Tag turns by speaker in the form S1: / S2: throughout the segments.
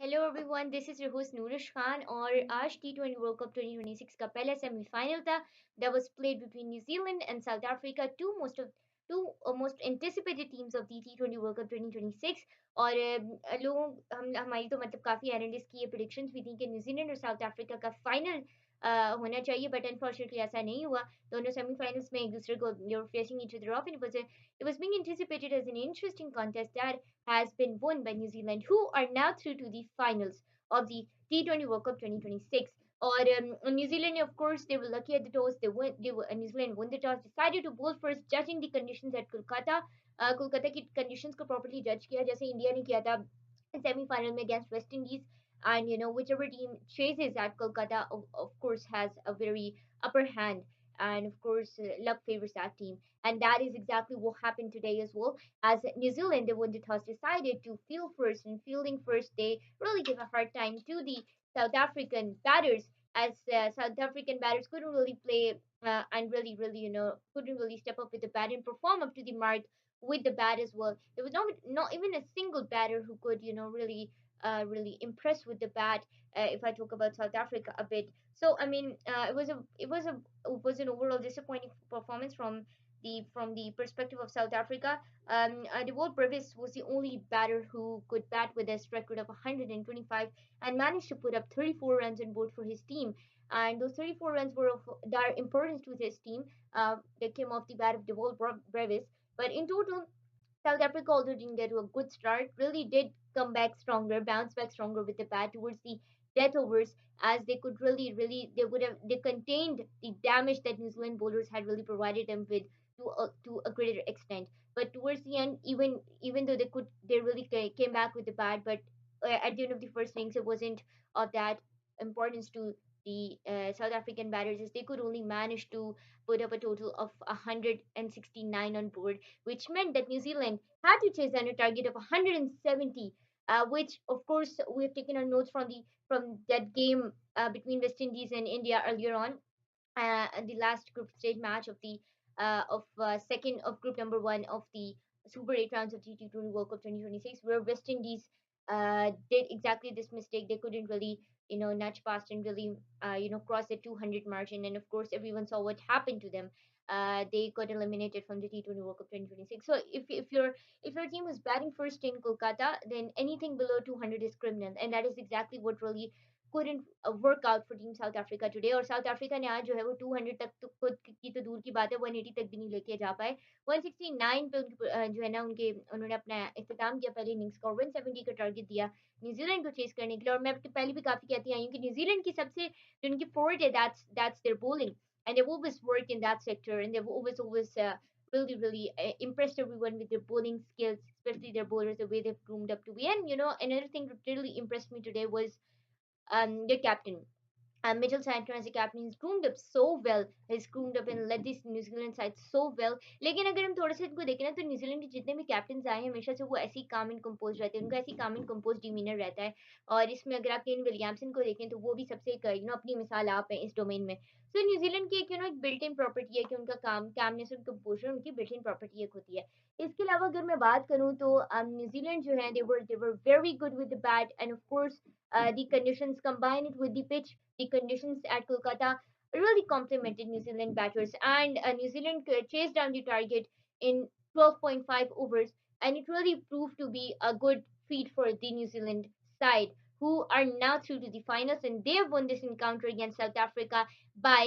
S1: Hello everyone, this is your host Nurish Khan. और आज T20 world cup 2026 का पहला सेमीफाइनल था that was played between New Zealand and South Africa, two most anticipated teams of the T20 World Cup 2026। और लोगों हम हमारी तो मतलब काफ़ी एनालिस्ट की ये प्रिडिक्शंस भी थी कि न्यूजीलैंड और साउथ अफ्रीका का फाइनल होना चाहिए, बट अनफॉर्चुनेटली ऐसा नहीं हुआ। दोनों सेमीफाइनल्स में एक दूसरे को they were facing each other off, and it was being anticipated as an interesting contest that has been won by New Zealand, who are now through to the finals of the T20 World Cup 2026. Or New Zealand, of course, they were lucky at the toss. New Zealand won the toss, decided to bowl first, judging the conditions at Kolkata. Kolkata की conditions को properly judge किया जैसे India ने किया था semi-final में against West Indies. And whichever team chases at Kolkata, of course, has a very upper hand. And of course, luck favors that team. And that is exactly what happened today as well. As New Zealand, they won the toss, decided to field first, and fielding first, they really gave a hard time to the South African batters, as South African batters couldn't really play and really, couldn't really step up with the bat and perform up to the mark with the bat as well. There was not even a single batter who could, really impress with the bat. If I talk about South Africa a bit, so I mean, it was an overall disappointing performance from the perspective of South Africa. Devol Brevis was the only batter who could bat with a record of 125 and managed to put up 34 runs on board for his team. And those 34 runs were of dire importance to his team. They came off the bat of Devol Brevis. But in total, South Africa, although didn't get to a good start, really did come back stronger, bounce back stronger with the bat towards the death overs, as they could they contained the damage that New Zealand bowlers had really provided them with to a greater extent. But towards the end, even though they really came back with the bat, but at the end of the first innings, it wasn't of that importance to the South African batters, as they could only manage to put up a total of 169 on board, which meant that New Zealand had to chase down a target of 170, which of course we have taken our notes from that game between West Indies and India earlier on, the last group stage match of the of second of group number one of the Super 8 rounds of T20 World Cup 2026, where West Indies did exactly this mistake. They couldn't really, nudge past and really, cross the 200 margin. And of course, everyone saw what happened to them. They got eliminated from the T20 World Cup 2026. So if your team was batting first in Kolkata, then anything below 200 is criminal, and that is exactly what really couldn't work out for team south Africa today. और south Africa ने आज जो है वो 200 तक तो खुद की तो दूर की बात है, 180 तक भी नहीं लेके जा पाए। 169 पे जो है ना उन्होंने अपना इख्तिताम किया पहले इनिंग्स का, और 170 का टारगेट दिया न्यूजीलैंड को चेस करने के लिए। और मैं पहले भी काफी कहती आई हूँ कि न्यूजीलैंड की सबसे जो उनकी फोर्ट है, that's their bowling, and they've always worked in that sector, and they've always really impressed everyone with their bowling skills, especially their bowlers, the way they've groomed up to be. And another thing that really impressed me today was their captain. Mitchell Santner as a captain, he's groomed up so well. He's groomed up and led this New Zealand side so well. लेकिन अगर हम थोड़ा सा इनको देखें ना, तो New Zealand के जितने भी कैप्टन आए हैं, हमेशा से वो ऐसे ही काम एंड कंपोज रहते हैं, उनका ऐसे ही काम एंड कंपोज डिमीनर रहता है। और इसमें अगर आप केन विलियमसन को देखें, तो वो भी सबसे एक अपनी मिसाल आप हैं इस डोमेन में। सो न्यूजीलैंड की एक एक बिल्ट इन प्रॉपर्टी है कि उनका कामनेस और कंपोजर उनकी बिल्ट इन प्रॉपर्टी एक होती है। इसके अलावा अगर मैं बात करूं तो न्यूजीलैंड जो है, they were very good with the bat, and of course the conditions combined with the pitch, the conditions at Kolkata really complimented New Zealand batters, and New Zealand chased down the target in 12.5 overs, and it really proved to be a good feat for the New Zealand side, who are now through to the finals, and they have won this encounter against South Africa by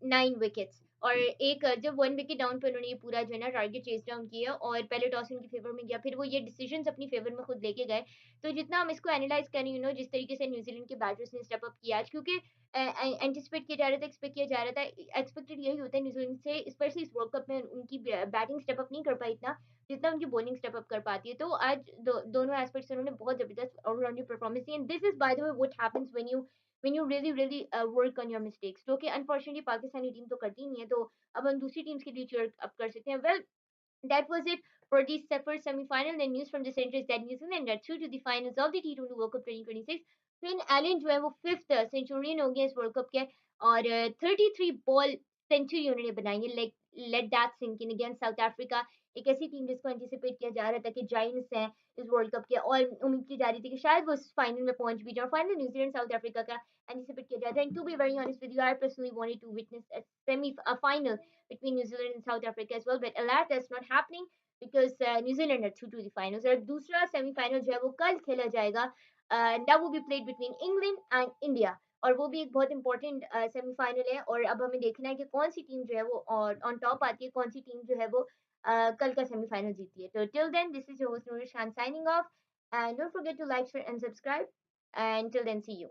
S1: 9 wickets. और एक जब 1 wicket down पे उन्होंने ये पूरा जो है ना टारगेट चेस डाउन किया, और पहले टॉस उनके फेवर में गया, फिर वो ये डिसीजंस अपनी फेवर में खुद लेके गए। तो जितना हम इसको एनालाइज करें, जिस तरीके से न्यूजीलैंड के बैटर्स ने स्टेप अप किया आज, क्योंकि एंटिसिपेट किया जा रहा था, एक्सपेक्ट किया जा रहा था, एक्सपेक्टेड यही होता है न्यूजीलैंड से, स्पेशली इस वर्ल्ड कप में उनकी बैटिंग स्टेप अप नहीं कर पाई इतना जितना उनकी बॉलिंग स्टेप अप कर पाती है। तो आज दोनों एस्पेक्ट्स उन्होंने बहुत जबरदस्त ऑलराउंडर परफॉर्मेंस दी, and this is by the way what happens when you really work on your mistakes, जो कि अनफॉर्चुनेटली पाकिस्तानी टीम तो करती नहीं है। तो अब हम दूसरी टीम्स के लिए चीयर अप कर सकते हैं। Well, that was it for the first semi-final. And news from the center is that New Zealand are through to the finals of the T20 World Cup 2026. Finn Allen जो है वो fifth Centurion हो गया इस world cup के, और 33 ball century उन्होंने बनाई है। Like let that sink in against South Africa. एक ऐसी टीम जिसको एंटिसिपेट किया जा रहा था कि जायंट्स हैं इस वर्ल्ड कप के, और उम्मीद की जा रही थी कि शायद वो फाइनल में पहुंच भी जाए। फाइनल न्यूजीलैंड साउथ अफ्रीका का एंटिसिपेट किया जाता है। And to be very honest with you, I personally wanted to witness a final between New Zealand and South Africa as well, but alas that's not happening because New Zealand are through to the finals। और दूसरा semifinal जो है वो कल खेला जाएगा, that will be played between England and India, और वो भी एक बहुत इंपॉर्टेंट सेमीफाइनल है। और अब हमें देखना है कि कौन सी टीम जो है वो ऑन टॉप आती है, कौन सी टीम जो है वो कल का सेमीफाइनल जीती है। तो till then this is your host Nurish Khan signing off, and don't forget to like share and subscribe, and till then see you.